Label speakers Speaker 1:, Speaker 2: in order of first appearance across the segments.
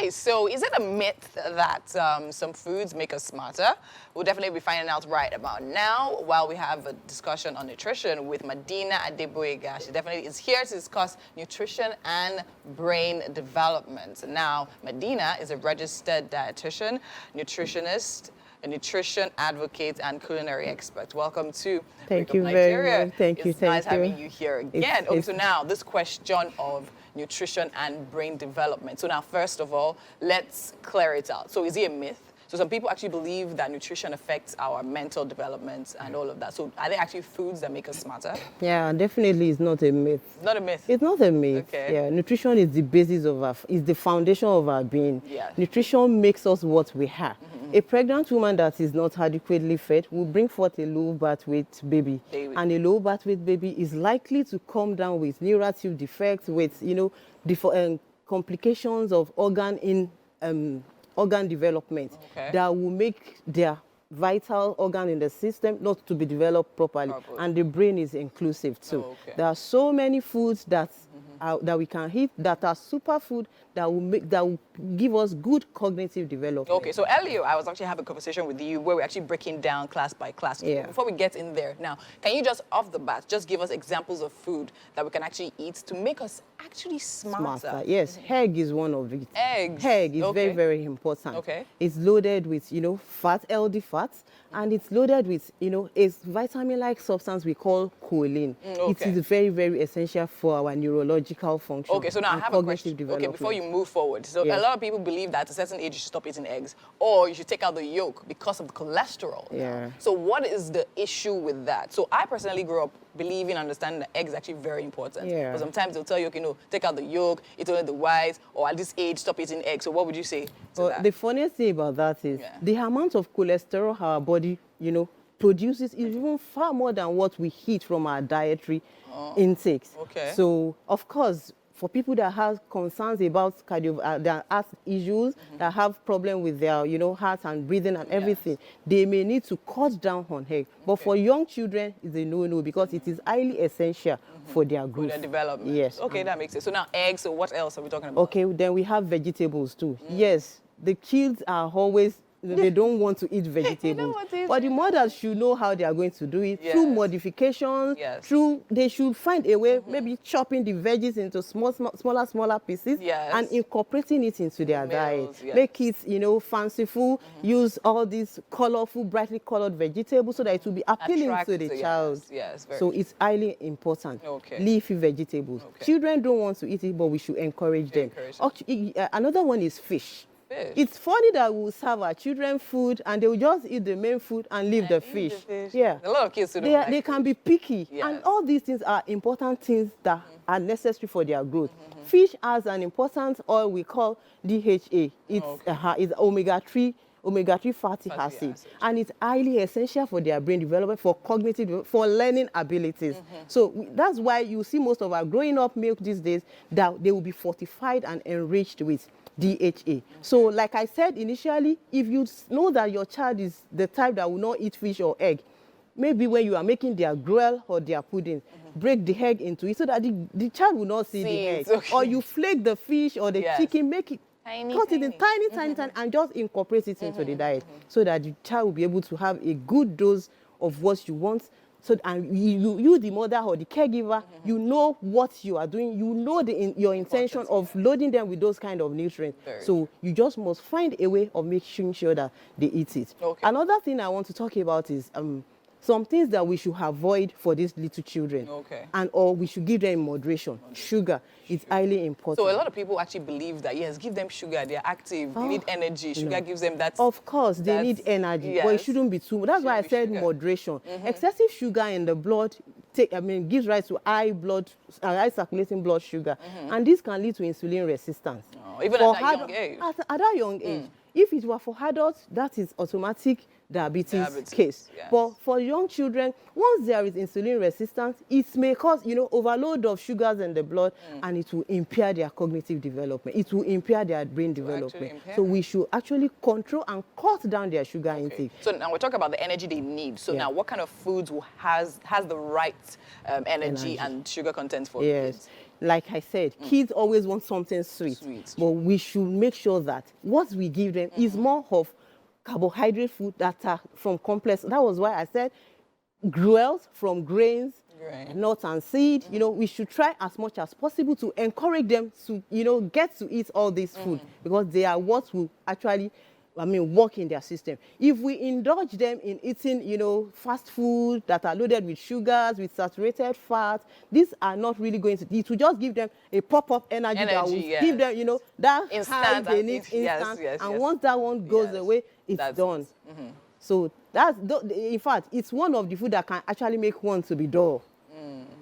Speaker 1: right, so is it a myth that some foods make us smarter? We'll definitely be finding out right about now while we have a discussion on nutrition with Madina Adeboyega. She definitely is here to discuss nutrition and brain development. Now, Madina is a registered dietitian, nutritionist, a nutrition advocate, and culinary expert. Welcome to
Speaker 2: Thank you very much. Thank you.
Speaker 1: It's nice having you here again. Okay, so now this question of nutrition and brain development. So now, first of all, let's clear it out. So is it a myth? So some people actually believe that nutrition affects our mental development and all of that. So are there actually foods that make us smarter?
Speaker 2: Yeah, definitely it's not a myth.
Speaker 1: It's not a myth?
Speaker 2: It's not a myth.
Speaker 1: Okay.
Speaker 2: Yeah, nutrition is the basis of is the foundation of our being.
Speaker 1: Yeah.
Speaker 2: Nutrition makes us what we are. A pregnant woman that is not adequately fed will bring forth a low birth weight baby. And a low birth weight baby is likely to come down with neural defects, with, complications of organ development that will make their vital organ in the system not to be developed properly. And the brain is inclusive too. There are so many foods that we can eat that are superfood that will give us good cognitive development.
Speaker 1: Okay, so earlier I was actually having a conversation with you where we're actually breaking down class by class.
Speaker 2: Yeah.
Speaker 1: Before we get in there, now, can you just off the bat just give us examples of food that we can actually eat to make us actually smarter?
Speaker 2: Yes, egg is one of it.
Speaker 1: Eggs.
Speaker 2: Egg is very, very important.
Speaker 1: Okay.
Speaker 2: It's loaded with, fat, healthy fats, and it's loaded with, a vitamin-like substance we call choline. It is very, very essential for our neurological function.
Speaker 1: Okay, so now I have a question. Okay, before you move forward. So a lot of people believe that at a certain age you should stop eating eggs, or you should take out the yolk because of the cholesterol.
Speaker 2: Yeah.
Speaker 1: So what is the issue with that? So I personally grew up believing, understanding that eggs is actually very important.
Speaker 2: Yeah.
Speaker 1: But sometimes they'll tell you, take out the yolk, eat only the whites, or at this age, stop eating eggs. So what would you say to that?
Speaker 2: The funniest thing about that is the amount of cholesterol our body, produces is even far more than what we eat from our dietary intakes.
Speaker 1: Okay.
Speaker 2: So, of course, for people that have concerns about their heart issues, that have problem with their, heart and breathing and everything, they may need to cut down on egg. But for young children, it's a no-no because it is highly essential for their growth.
Speaker 1: For their development.
Speaker 2: Yes.
Speaker 1: Okay, that makes sense. So now eggs, so what else are we talking about?
Speaker 2: Okay, then we have vegetables too. Yes, the kids are always they don't want to eat vegetables. But the mothers should know how they are going to do it through modifications, they should find a way, maybe chopping the veggies into smaller pieces and incorporating it into their diet. Make it, fanciful, use all these colorful, brightly colored vegetables so that it will be appealing to the child. So it's highly important. Leafy vegetables. Children don't want to eat it, but we should encourage them. Another one is fish. It's funny that we'll serve our children food and they will just eat the main food and leave the fish. Yeah.
Speaker 1: A lot of kids
Speaker 2: they can be picky. And all these things are important things that are necessary for their growth. Fish has an important oil we call DHA. It's omega-3 fatty acid. And it's highly essential for their brain development, for cognitive, for learning abilities. So that's why you see most of our growing up milk these days that they will be fortified and enriched with DHA. So like I said initially, if you know that your child is the type that will not eat fish or egg, maybe when you are making their gruel or their pudding, break the egg into it so that the child will not see the egg. Or you flake the fish or the chicken, make it, cut it in tiny, and just incorporate it into the diet so that the child will be able to have a good dose of what you want. So, and you, the mother or the caregiver, you know what you are doing. You know your intention of loading them with those kind of nutrients. So you just must find a way of making sure that they eat it. Another thing I want to talk about is some things that we should avoid for these little children. Or we should give them in moderation. Sugar is highly important.
Speaker 1: So a lot of people actually believe that, yes, give them sugar, they're active, they need energy. Sugar gives them that.
Speaker 2: Of course, they need energy, but it shouldn't be too much. That's why I said moderation. Excessive sugar in the blood gives rise to high circulating blood sugar. And this can lead to insulin resistance.
Speaker 1: Even at that young age?
Speaker 2: At that young age. If it were for adults, that is automatic diabetes case. But for young children, once there is insulin resistance, it may cause, overload of sugars in the blood, and it will impair their cognitive development. It will impair their brain development. So we should actually control and cut down their sugar intake.
Speaker 1: So now we're talking about the energy they need. So now what kind of foods has the right energy and sugar content for kids?
Speaker 2: like I said, kids always want something sweet. But we should make sure that what we give them is more of carbohydrate food that are from complex. That was why I said gruels from grains, nuts and seed. You know, we should try as much as possible to encourage them to, you know, get to eat all this food, because they are what will actually, I mean, work in their system. If we indulge them in eating, you know, fast food that are loaded with sugars, with saturated fats, these are not really going to, it will just give them a pop-up energy that will give them, you know, that high they need instant. And once that one goes away, it's done. So that's, in fact, it's one of the food that can actually make one to be dull.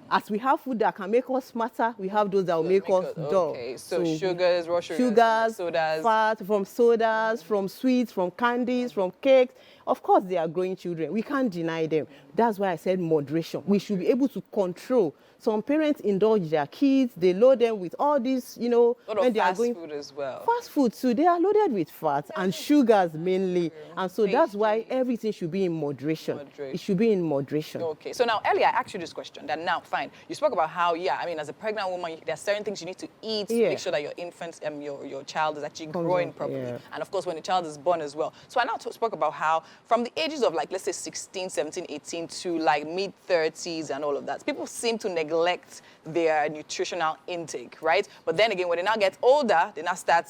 Speaker 2: As we have food that can make us smarter, we have those that will make us dull.
Speaker 1: Okay, so sugars, raw
Speaker 2: sugars,
Speaker 1: sodas.
Speaker 2: Fat, from sodas, from sweets, from candies, from cakes. Of course, they are growing children. We can't deny them. That's why I said moderation. We should be able to control. Some parents indulge their kids. They load them with all this, you know,
Speaker 1: when they are going food as well.
Speaker 2: Fast food too. They are loaded with fats and sugars mainly. And so that's why everything should be in moderation. It should be in moderation.
Speaker 1: Okay. So now, earlier I asked you this question. That now, fine. You spoke about how, I mean, as a pregnant woman, there are certain things you need to eat to make sure that your infant, your child is actually growing properly. And of course, when the child is born as well. So I now spoke about how from the ages of, like, let's say 16, 17, 18 to like mid-30s and all of that, people seem to neglect their nutritional intake, right? But then again, when they now get older, they now start,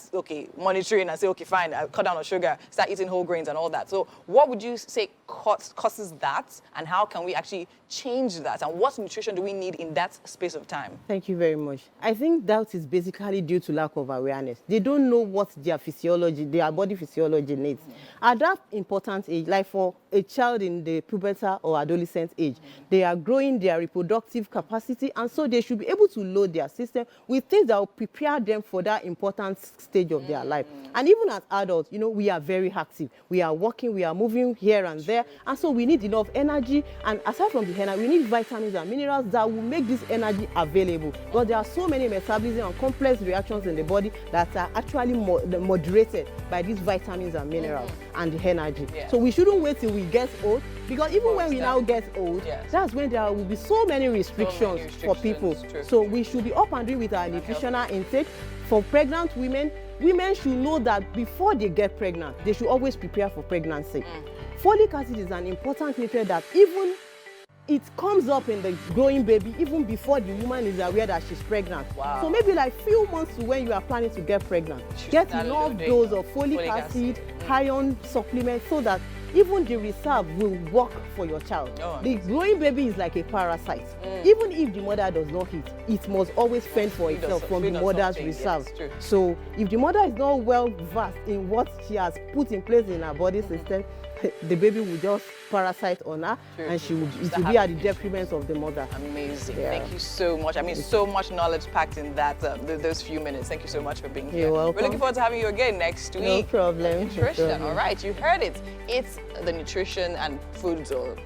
Speaker 1: monitoring and say, okay, fine, I'll cut down on sugar, start eating whole grains and all that. So what would you say causes that, and how can we actually change that? And what nutrition do we need in that space of time?
Speaker 2: Thank you very much. I think that is basically due to lack of awareness. They don't know what their physiology, their body physiology needs. At that important age, like for a child in the pubertal or adolescent age, they are growing their reproductive capacity, and so they should be able to load their system with things that will prepare them for that important stage of their life. And even as adults, you know, we are very active. We are working, we are moving here and there, and so we need enough energy. And aside from the energy, we need vitamins and minerals that will make this energy available. Because there are so many metabolism and complex reactions in the body that are actually moderated by these vitamins and minerals and the energy. So we shouldn't wait till we get old, because even when we now get old, that's when there will be so many restrictions for people. So we should be up and doing with our nutritional intake. For pregnant women, women should know that before they get pregnant, they should always prepare for pregnancy. Folic acid is an important nutrient that even it comes up in the growing baby even before the woman is aware that she's pregnant. So maybe like few months to when you are planning to get pregnant, get enough dose of folic acid, iron supplement, so that even the reserve will work for your child. The growing baby is like a parasite. Even if the mother does not eat, it must always fend for itself from the mother's reserve. So if the mother is not well versed in what she has put in place in her body system, the baby will just parasite on her, and it will be at the detriment of the mother.
Speaker 1: Amazing. Thank you so much. I mean, so much knowledge packed in that those few minutes. Thank you so much for being here.
Speaker 2: You're welcome.
Speaker 1: We're looking forward to having you again next week.
Speaker 2: No problem.
Speaker 1: Nutrition. All right, you heard it. It's the nutrition and foods or